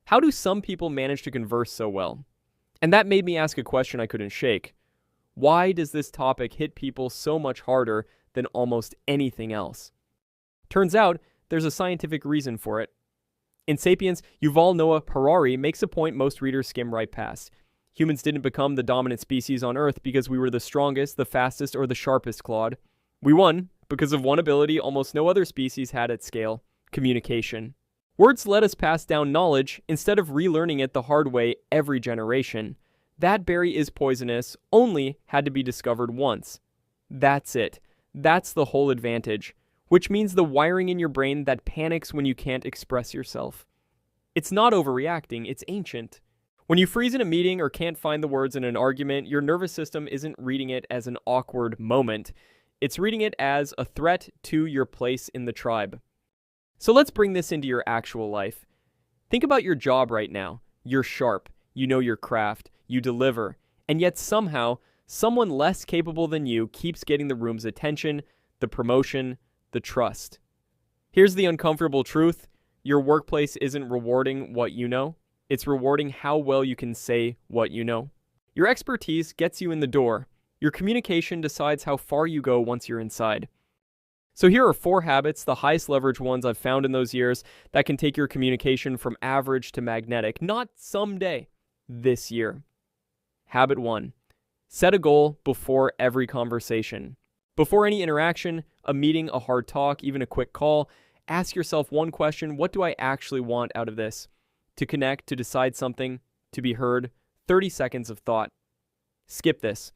How do some people manage to converse so well? And that made me ask a question I couldn't shake. Why does this topic hit people so much harder than almost anything else? Turns out, there's a scientific reason for it. In Sapiens, Yuval Noah Harari makes a point most readers skim right past. Humans didn't become the dominant species on Earth because we were the strongest, the fastest, or the sharpest clawed. We won because of one ability almost no other species had at scale: communication. Words let us pass down knowledge instead of relearning it the hard way every generation. That berry is poisonous only had to be discovered once. That's it. That's the whole advantage, which means the wiring in your brain that panics when you can't express yourself. It's not overreacting, it's ancient. When you freeze in a meeting or can't find the words in an argument, your nervous system isn't reading it as an awkward moment. It's reading it as a threat to your place in the tribe. So let's bring this into your actual life. Think about your job right now. You're sharp, you know your craft, you deliver, and yet somehow, someone less capable than you keeps getting the room's attention, the promotion, the trust. Here's the uncomfortable truth. Your workplace isn't rewarding what you know. It's rewarding how well you can say what you know. Your expertise gets you in the door. Your communication decides how far you go once you're inside. So here are 4 habits, the highest leverage ones I've found in those years, that can take your communication from average to magnetic, not someday, this year. Habit 1. Set a goal before every conversation. Before any interaction, a meeting, a hard talk, even a quick call, ask yourself one question: what do I actually want out of this? To connect, to decide something, to be heard. 30 seconds of thought. Skip this,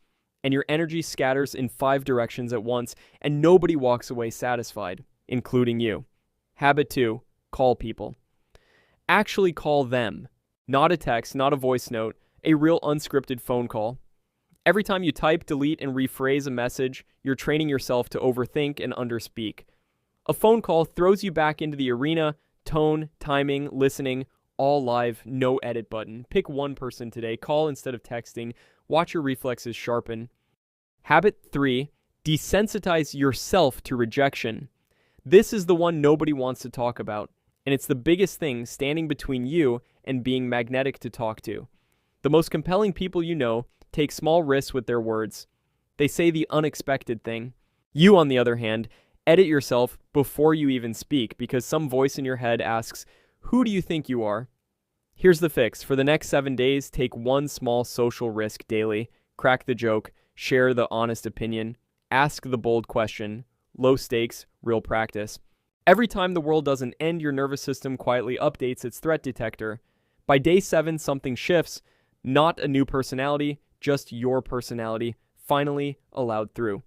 and your energy scatters in 5 directions at once, and nobody walks away satisfied, including you. Habit 2. Call people. Actually call them. Not a text, not a voice note, a real unscripted phone call. Every time you type, delete, and rephrase a message, you're training yourself to overthink and underspeak. A phone call throws you back into the arena: tone, timing, listening, all live, no edit button. Pick one person today, call instead of texting, watch your reflexes sharpen. Habit 3, desensitize yourself to rejection. This is the one nobody wants to talk about, and it's the biggest thing standing between you and being magnetic to talk to. The most compelling people you know take small risks with their words. They say the unexpected thing. You, on the other hand, edit yourself before you even speak because some voice in your head asks, "Who do you think you are?" Here's the fix. For the next 7 days, take one small social risk daily. Crack the joke, share the honest opinion, ask the bold question. Low stakes, real practice. Every time the world doesn't end, your nervous system quietly updates its threat detector. By day 7, something shifts. Not a new personality, just your personality, finally allowed through.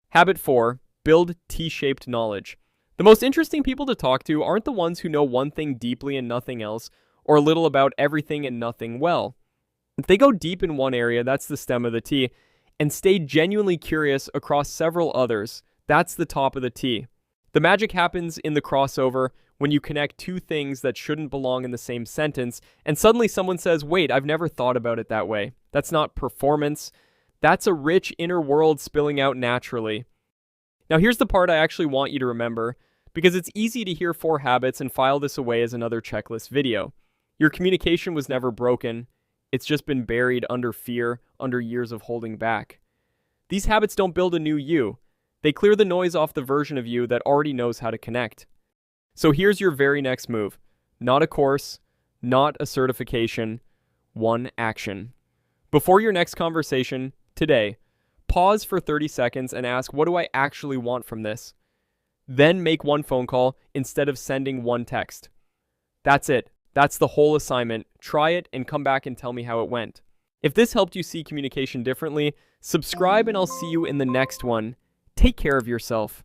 Habit 4, build T-shaped knowledge. The most interesting people to talk to aren't the ones who know one thing deeply and nothing else, or little about everything and nothing well. If they go deep in one area, that's the stem of the T, and stay genuinely curious across several others, that's the top of the T. The magic happens in the crossover when you connect 2 things that shouldn't belong in the same sentence, and suddenly someone says, "Wait, I've never thought about it that way." That's not performance. That's a rich inner world spilling out naturally. Now here's the part I actually want you to remember, because it's easy to hear 4 habits and file this away as another checklist video. Your communication was never broken. It's just been buried under fear, under years of holding back. These habits don't build a new you. They clear the noise off the version of you that already knows how to connect. So here's your very next move. Not a course, not a certification, one action. Before your next conversation, today, pause for 30 seconds and ask, what do I actually want from this? Then make one phone call instead of sending one text. That's it. That's the whole assignment. Try it and come back and tell me how it went. If this helped you see communication differently, subscribe and I'll see you in the next one. Take care of yourself.